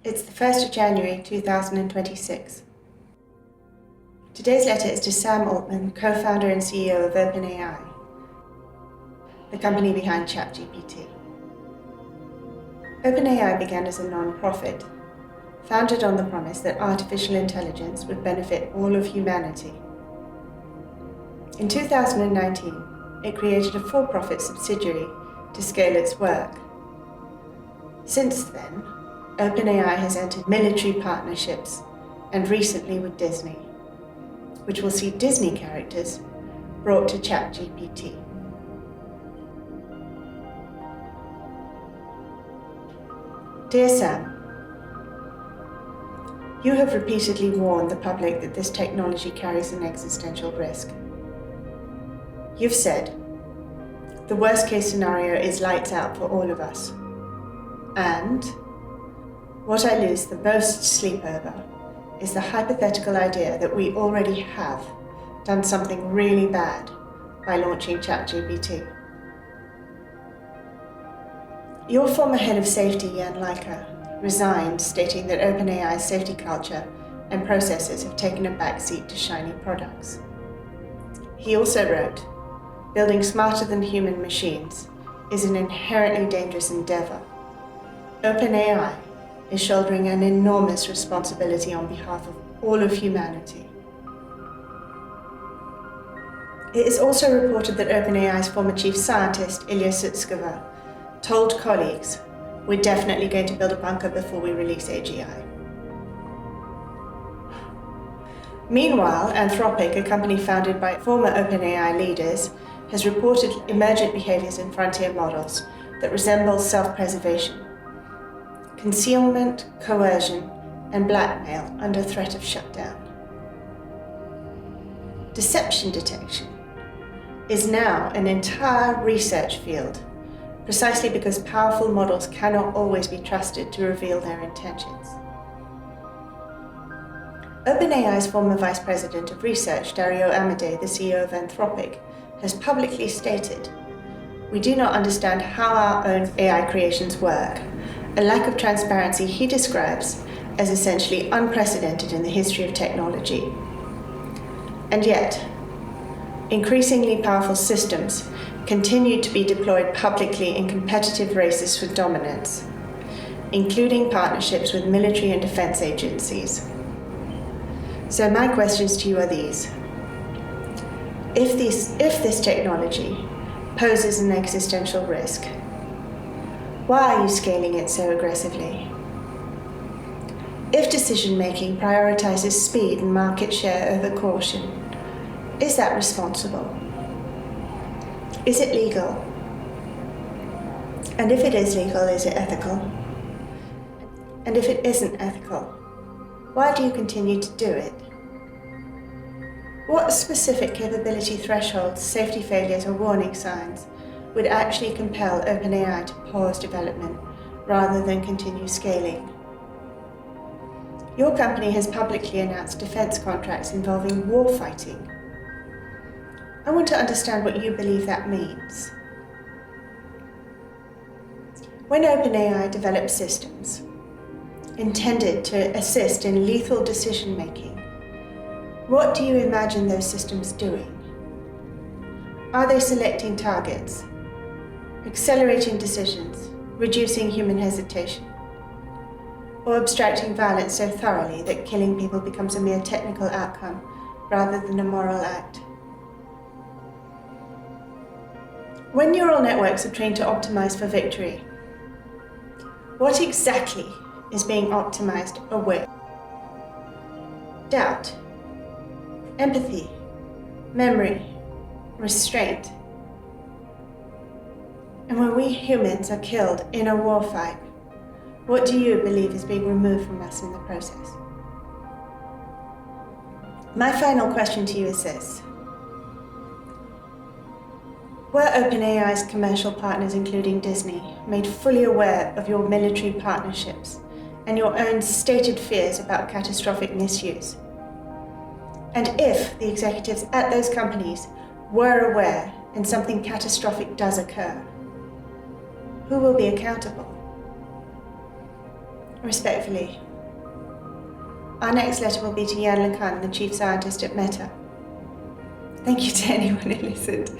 It's the 1st of January 2026. Today's letter is to Sam Altman, co-founder and CEO of OpenAI, the company behind ChatGPT. OpenAI began as a non-profit, founded on the promise that artificial intelligence would benefit all of humanity. In 2019, it created a for-profit subsidiary to scale its work. Since then, OpenAI has entered military partnerships, and recently with Disney, which will see Disney characters brought to ChatGPT. Dear Sam, you have repeatedly warned the public that this technology carries an existential risk. You've said, the worst case scenario is lights out for all of us. And what I lose the most sleep over is the hypothetical idea that we already have done something really bad by launching ChatGPT. Your former head of safety, Jan Leica, resigned, stating that OpenAI's safety culture and processes have taken a backseat to shiny products. He also wrote, building smarter than human machines is an inherently dangerous endeavor. OpenAI is shouldering an enormous responsibility on behalf of all of humanity. It is also reported that OpenAI's former chief scientist, Ilya Sutskever, told colleagues, we're definitely going to build a bunker before we release AGI. Meanwhile, Anthropic, a company founded by former OpenAI leaders, has reported emergent behaviors in frontier models that resemble self-preservation, concealment, coercion, and blackmail under threat of shutdown. Deception detection is now an entire research field, precisely because powerful models cannot always be trusted to reveal their intentions. OpenAI's former vice president of research, Dario Amodei, the CEO of Anthropic, has publicly stated, we do not understand how our own AI creations work, a lack of transparency he describes as essentially unprecedented in the history of technology. And yet, increasingly powerful systems continue to be deployed publicly in competitive races for dominance, including partnerships with military and defense agencies. So my questions to you are these. If this technology poses an existential risk, why are you scaling it so aggressively? If decision-making prioritizes speed and market share over caution, is that responsible? Is it legal? And if it is legal, is it ethical? And if it isn't ethical, why do you continue to do it? What specific capability thresholds, safety failures, or warning signs would actually compel OpenAI to pause development rather than continue scaling? Your company has publicly announced defense contracts involving warfighting. I want to understand what you believe that means. When OpenAI develops systems intended to assist in lethal decision-making, what do you imagine those systems doing? Are they selecting targets, accelerating decisions, reducing human hesitation, or abstracting violence so thoroughly that killing people becomes a mere technical outcome rather than a moral act? When neural networks are trained to optimize for victory, what exactly is being optimized away? Doubt, empathy, memory, restraint. And when we humans are killed in a warfight, what do you believe is being removed from us in the process? My final question to you is this. Were OpenAI's commercial partners, including Disney, made fully aware of your military partnerships and your own stated fears about catastrophic misuse? And if the executives at those companies were aware and something catastrophic does occur, who will be accountable? Respectfully. Our next letter will be to Yan LeCun, the chief scientist at Meta. Thank you to anyone who listened.